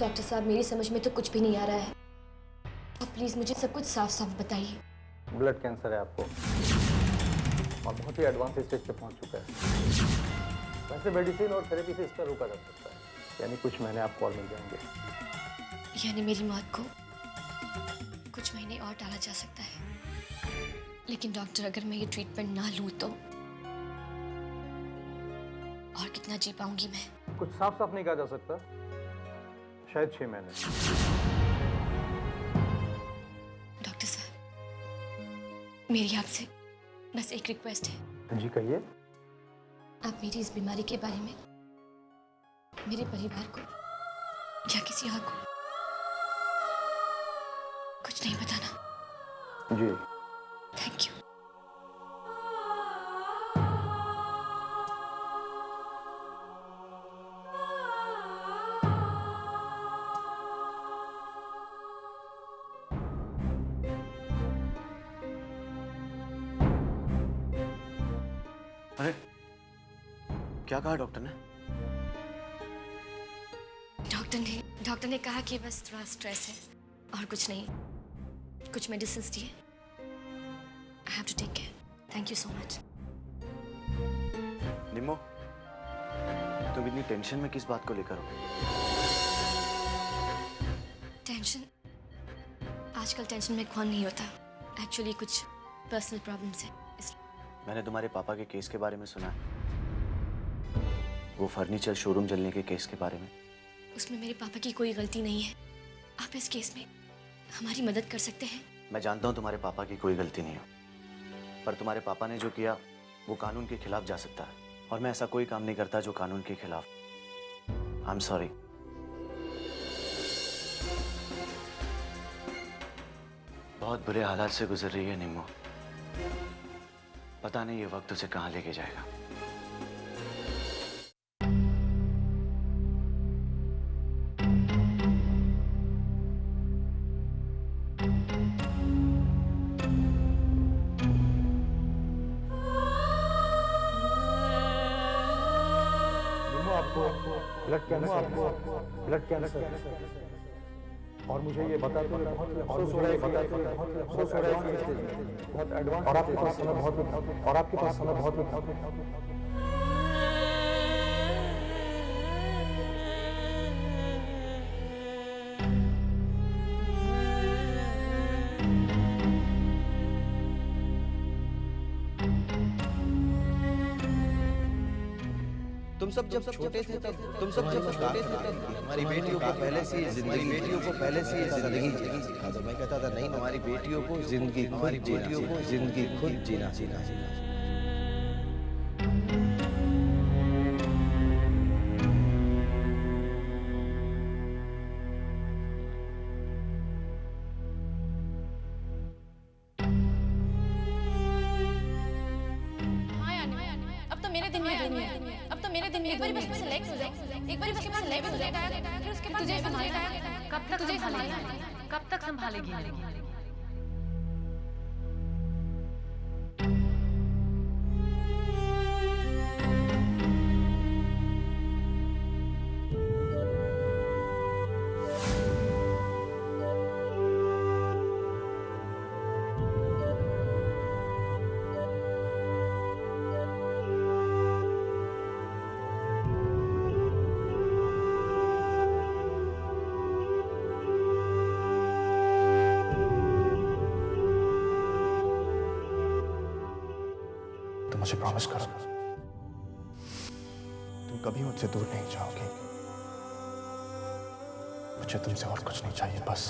Doctor साहब, मेरी समझ में तो कुछ भी नहीं आ रहा है। आप प्लीज मुझे सब कुछ साफ साफ बताइए। ब्लड कैंसर है आपको और बहुत ही एडवांस स्टेज पे पहुंच चुका है। वैसे मेडिसिन और थेरेपी से इसका रोका जा सकता है, यानी कुछ महीने आपको और मिल जाएंगे। यानी मेरी मौत को कुछ महीने और टाला जा सकता है। लेकिन डॉक्टर, अगर मैं ये ट्रीटमेंट ना लूं तो और कितना जी पाऊंगी मैं? कुछ साफ साफ नहीं कहा जा सकता, शायद 6 महीने। डॉक्टर साहब, मेरी आपसे बस एक रिक्वेस्ट है। जी कहिए। आप मेरी इस बीमारी के बारे में मेरे परिवार को या किसी और को कुछ नहीं बताना। जी। Thank you. अरे क्या कहा डॉक्टर ने? डॉक्टर ने कहा कि बस थोड़ा स्ट्रेस है और कुछ नहीं। कुछ मेडिसिन दिए। I have to take care. Thank you so much. Nimmo, तुम इतनी टेंशन में किस बात को लेकर हो? टेंशन? आजकल टेंशन में कौन नहीं होता। एक्चुअली कुछ पर्सनल प्रॉब्लम्स है इसलिए। मैंने तुम्हारे पापा के केस के बारे में सुना है, वो फर्नीचर शोरूम जलने के केस के बारे में। उसमें मेरे पापा की कोई गलती नहीं है। आप इस केस में हमारी मदद कर सकते हैं। मैं जानता हूँ तुम्हारे पापा की कोई गलती नहीं हो, पर तुम्हारे पापा ने जो किया वो कानून के खिलाफ जा सकता है, और मैं ऐसा कोई काम नहीं करता जो कानून के खिलाफ। I am sorry. बहुत बुरे हालात से गुजर रही है निम्मो। पता नहीं ये वक्त उसे कहाँ लेके जाएगा। ब्लड कैंसर और मुझे ये बताते हुए बहुत अफसोस हो रहा है कि बहुत एडवांस और आपके पास समय बहुत तुम सब जब छोटे थे तब हमारी बेटियों को पहले से जिंदगी सिखा दो। मैं कहता था नहीं, हमारी बेटियों को जिंदगी खुद जीना। एक बार बस मैं सेलेक्ट हो जाऊं, एक बार बस मैं सेलेक्ट हो जाएगा, फिर उसके बाद तुझे संभालेगा। कब तक संभालेगी? मुझे प्रॉमिस करो, तुम कभी मुझसे दूर नहीं जाओगे। मुझे तुमसे और कुछ नहीं चाहिए, बस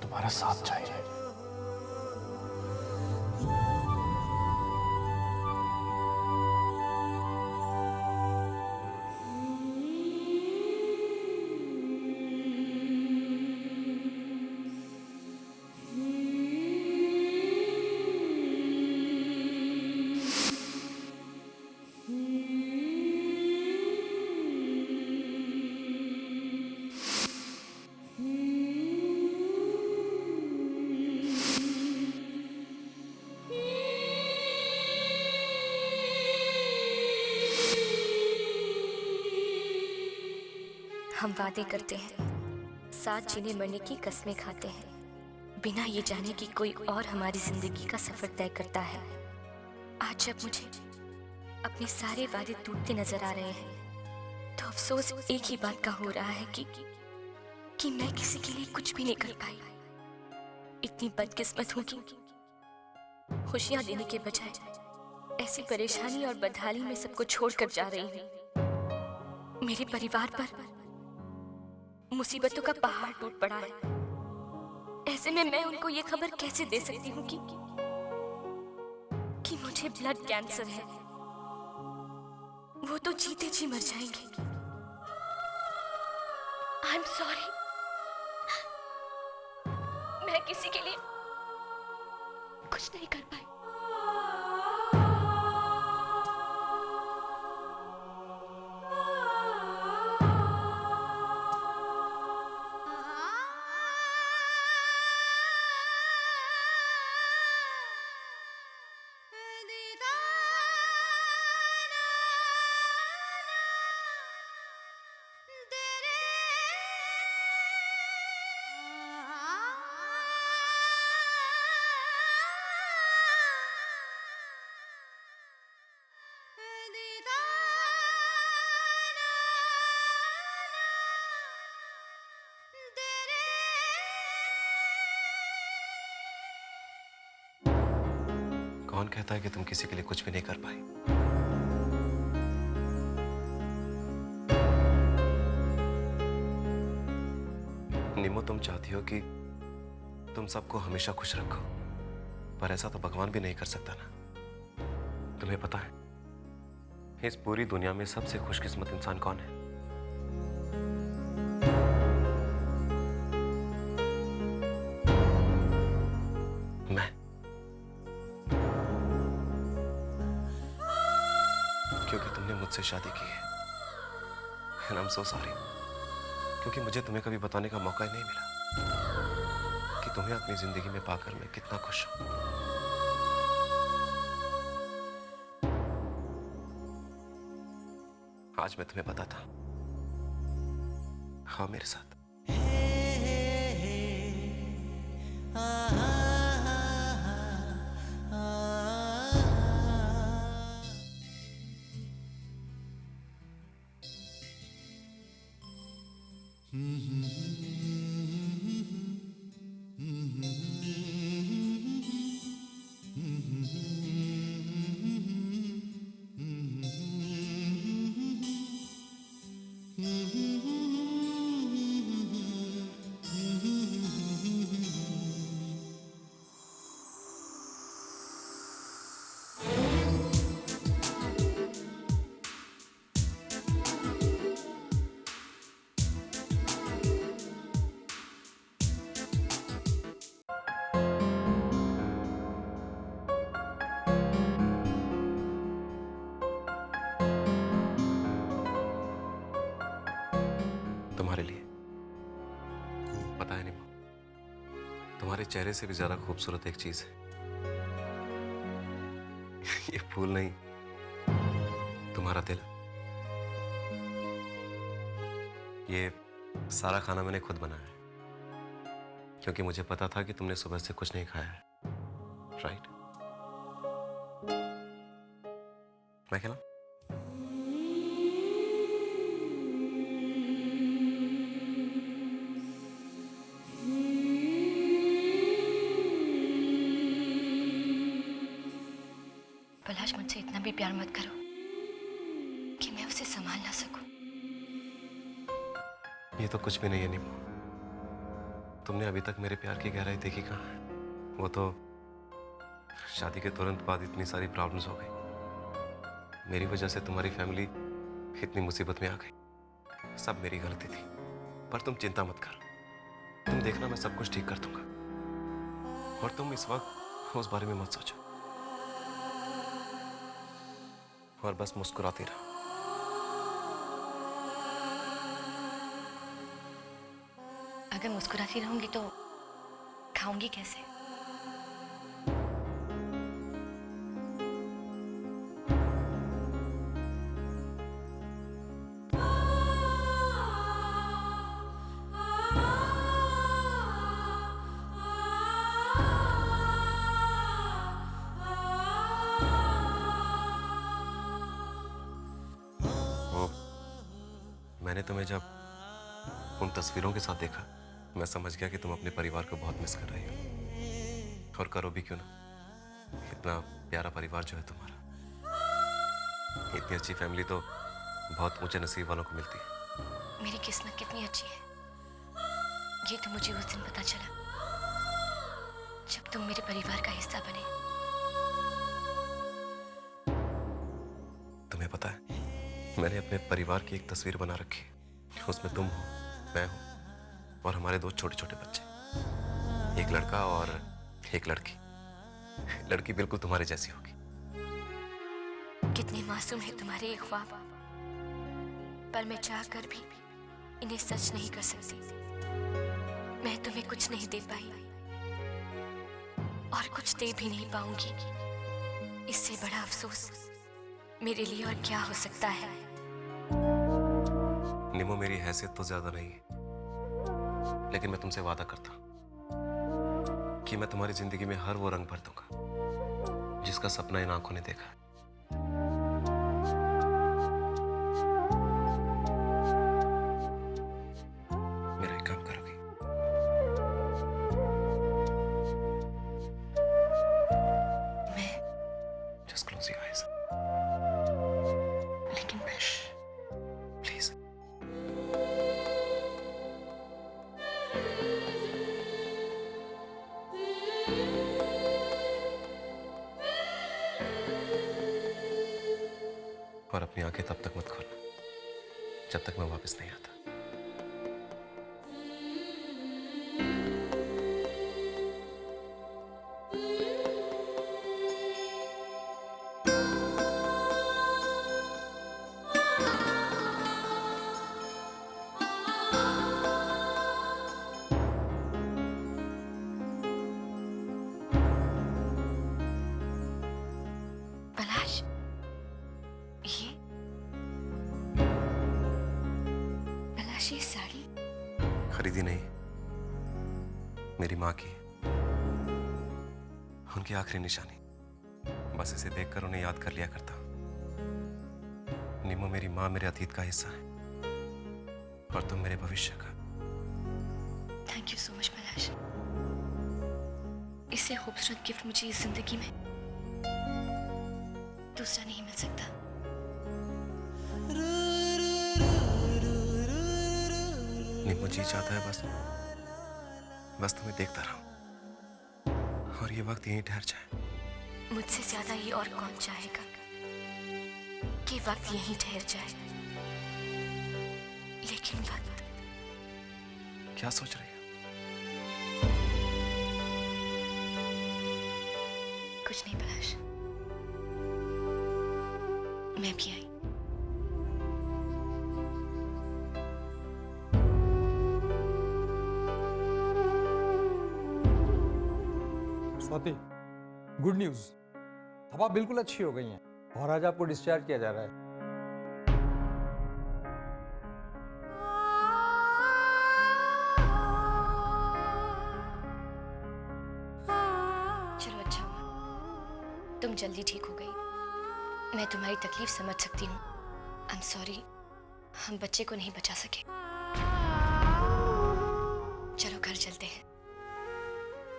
तुम्हारा साथ चाहिए। हम वादे करते हैं, साथ जीने मरने की कस्में खाते हैं, बिना ये जाने कि कोई और हमारी जिंदगी का सफर तय करता है। आज जब मुझे अपने सारे वादे टूटते नजर आ रहे हैं, तो अफसोस एक ही बात का हो रहा है कि मैं किसी के लिए कुछ भी नहीं कर पाई। इतनी बदकिस्मत हूं कि खुशियां देने के बजाय ऐसी परेशानी और बदहाली में सबको छोड़कर जा रही हूं। मेरे परिवार पर मुसीबतों का पहाड़ टूट पड़ा है। ऐसे में मैं उनको ये खबर कैसे दे सकती हूँ कि मुझे ब्लड कैंसर है। वो तो जीते जी मर जाएंगे। आई एम सॉरी, मैं किसी के लिए कुछ नहीं कर पाई। कौन कहता है कि तुम किसी के लिए कुछ भी नहीं कर पाई? निमो, तुम चाहती हो कि तुम सबको हमेशा खुश रखो, पर ऐसा तो भगवान भी नहीं कर सकता ना। तुम्हें पता है इस पूरी दुनिया में सबसे खुशकिस्मत इंसान कौन है? मैं। क्योंकि तुमने मुझसे शादी की है। And I'm so sorry, क्योंकि मुझे तुम्हें कभी बताने का मौका ही नहीं मिला कि तुम्हें अपनी जिंदगी में पाकर मैं कितना खुश हूं। आज मैं तुम्हें बताता। हाँ, मेरे साथ। तुम्हारे लिए। पता है निमो, तुम्हारे चेहरे से भी ज्यादा खूबसूरत एक चीज है। ये फूल नहीं, तुम्हारा दिल। ये सारा खाना मैंने खुद बनाया है, क्योंकि मुझे पता था कि तुमने सुबह से कुछ नहीं खाया है। राइट? मैं खिलाऊं? पलाश, मुझसे इतना भी प्यार मत करो कि मैं उसे संभाल ना सकूं। ये तो कुछ भी नहीं है निमो। तुमने अभी तक मेरे प्यार की गहराई देखी कहाँ है? वो तो शादी के तुरंत बाद इतनी सारी प्रॉब्लम्स हो गई। मेरी वजह से तुम्हारी फैमिली इतनी मुसीबत में आ गई। सब मेरी गलती थी, पर तुम चिंता मत कर। तुम देखना, मैं सब कुछ ठीक कर दूंगा। और तुम इस वक्त उस बारे में मत सोचो, और बस मुस्कुराती रहो। अगर मुस्कुराती रहूंगी तो खाऊंगी कैसे? मैंने तुम्हें जब उन तस्वीरों के साथ देखा, मैं समझ गया कि तुम अपने परिवार को बहुत मिस कर रही हो। और करो भी क्यों ना, इतना प्यारा परिवार जो है तुम्हारा, इतनी अच्छी फैमिली तो बहुत ऊंचे नसीब वालों को मिलती है। मेरी किस्मत कितनी अच्छी है, ये तो मुझे उस दिन पता चला जब तुम मेरे परिवार का हिस्सा बने। तुम्हें पता है, मैंने अपने परिवार की एक तस्वीर बना रखी है। उसमें तुम हो, मैं हूं और हमारे 2 छोटे छोटे बच्चे, एक लड़का और एक लड़की। लड़की बिल्कुल तुम्हारे जैसी होगी। कितने मासूम है तुम्हारे ये ख्वाब, पर मैं चाहकर भी इन्हें सच नहीं कर सकती। मैं तुम्हें कुछ नहीं दे पाई और कुछ दे भी नहीं पाऊंगी। इससे बड़ा अफसोस मेरे लिए और क्या हो सकता है। निमो, मेरी हैसियत तो ज्यादा नहीं है, लेकिन मैं तुमसे वादा करता हूं कि मैं तुम्हारी जिंदगी में हर वो रंग भर दूंगा जिसका सपना इन आंखों ने देखा है। मेरा एक काम करोगी? मैं जस्ट क्लोज योर आईज लेकिन प्लीज। और अपनी आंखें तब तक मत खोलना जब तक मैं वापस नहीं आता। पलाश, ये पलाश, ये साड़ी खरीदी नहीं, मेरी माँ की, उनकी आखिरी निशानी। बस इसे देखकर उन्हें याद कर लिया करता। निमो, मेरी माँ मेरे अतीत का हिस्सा है और तुम मेरे भविष्य का। थैंक यू सो मच पलाश। इससे खूबसूरत गिफ्ट मुझे इस जिंदगी में दूसरा नहीं मिल सकता। निमो, जी चाहता है बस तुम्हें देखता रहूं और ये वक्त यहीं ठहर जाए। मुझसे ज्यादा ये और कौन चाहेगा कि वक्त यहीं ठहर जाए। लेकिन वक्त क्या सोच रही हो? कुछ नहीं पलाश, मैं भी आई। स्वाति, गुड न्यूज, हवा बिल्कुल अच्छी हो गई हैं और आज आपको डिस्चार्ज किया जा रहा है। चलो अच्छा हुआ तुम जल्दी ठीक हो गई। मैं तुम्हारी तकलीफ समझ सकती हूँ। आई एम सॉरी, हम बच्चे को नहीं बचा सके। चलो घर चलते हैं,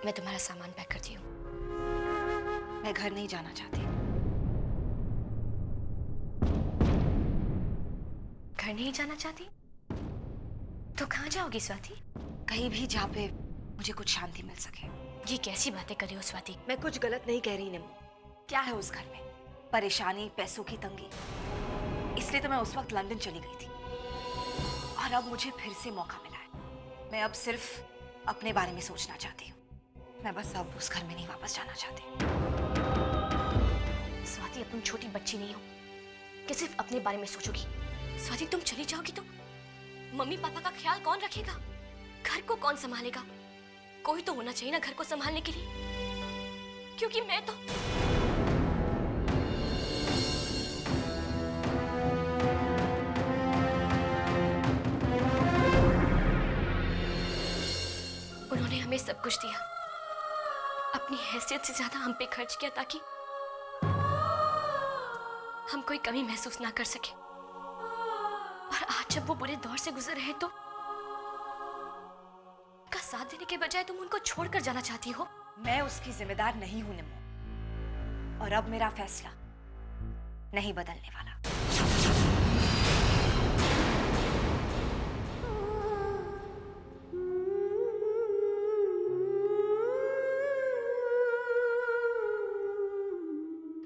मैं तुम्हारा सामान पैक करती हूँ। मैं घर नहीं जाना चाहती। घर नहीं जाना चाहती तो कहाँ जाओगी स्वाति? कहीं भी जहाँ पे मुझे कुछ शांति मिल सके। ये कैसी बातें कर रही हो स्वाति? मैं कुछ गलत नहीं कह रही निम्मो। क्या है उस घर में? परेशानी, पैसों की तंगी। इसलिए तो मैं उस वक्त लंदन चली गई थी और अब मुझे फिर से मौका मिला है। मैं अब सिर्फ अपने बारे में सोचना चाहती हूँ। मैं बस अब उस घर में नहीं वापस जाना चाहती। स्वाति, अब तुम छोटी बच्ची नहीं हो कि सिर्फ अपने बारे में सोचोगी। स्वाति, तुम चली जाओगी तो मम्मी पापा का ख्याल कौन रखेगा? घर को कौन संभालेगा? कोई तो होना चाहिए ना घर को संभालने के लिए, क्योंकि मैं तो उन्होंने हमें सब कुछ दिया, अपनी हैसियत से ज्यादा हम पे खर्च किया ताकि हम कोई कमी महसूस ना कर सके। और आज आज जब वो बुरे दौर से गुजर रहे तो का साथ देने के बजाय तुम उनको छोड़कर जाना चाहती हो। मैं उसकी जिम्मेदार नहीं हूं निम्मो, और अब मेरा फैसला नहीं बदलने वाला।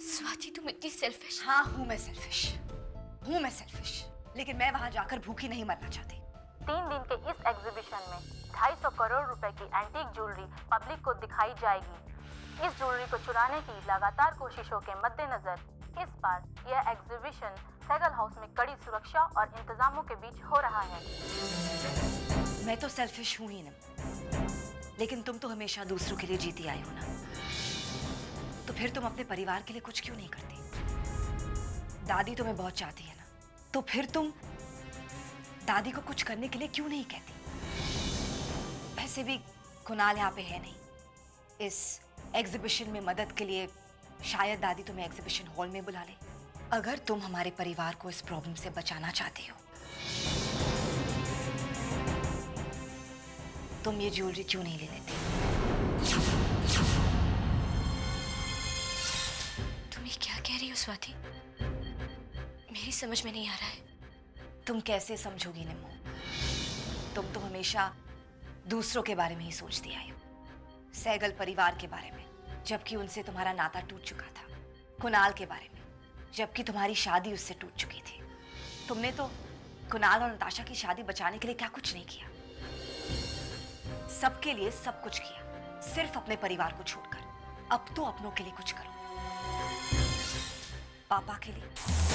स्वाति तुम इतनी सेल्फिश। हाँ हूं मैं सेल्फिश, लेकिन मैं वहां जाकर भूखी नहीं मरना चाहती। 3 दिन के इस एग्जीबिशन में 250 करोड़ रुपए की एंटीक ज्वेलरी पब्लिक को दिखाई जाएगी। इस ज्वेलरी को चुराने की लगातार कोशिशों के मद्देनजर इस बार यह एग्जीबिशन सैगल हाउस में कड़ी सुरक्षा और इंतजामों के बीच हो रहा है। मैं तो सेल्फिश हूं ही ना, लेकिन तुम तो हमेशा दूसरों के लिए जीती आई हो ना, तो फिर तुम अपने परिवार के लिए कुछ क्यों नहीं करती? दादी तुम्हें बहुत चाहती है ना, तो फिर तुम दादी को कुछ करने के लिए क्यों नहीं कहती? वैसे भी कुणाल यहाँ पे है नहीं। इस एग्जीबिशन में मदद के लिए शायद दादी तुम्हें एग्जीबिशन हॉल में बुला ले। अगर तुम हमारे परिवार को इस प्रॉब्लम से बचाना चाहती हो, तुम ये ज्वेलरी क्यों नहीं ले लेते? तुम ये क्या कह रही हो स्वाति? मेरी समझ में नहीं आ रहा है। तुम कैसे समझोगी निम्मो? तुम तो हमेशा दूसरों के बारे में ही सोचती आई हो, सैगल परिवार के बारे में, जबकि उनसे तुम्हारा नाता टूट चुका था। कुणाल के बारे में, जबकि तुम्हारी शादी उससे टूट चुकी थी। तुमने तो कुणाल और नताशा की शादी बचाने के लिए क्या कुछ नहीं किया। सबके लिए सब कुछ किया, सिर्फ अपने परिवार को छोड़कर। अब तो अपनों के लिए कुछ करो, पापा के लिए।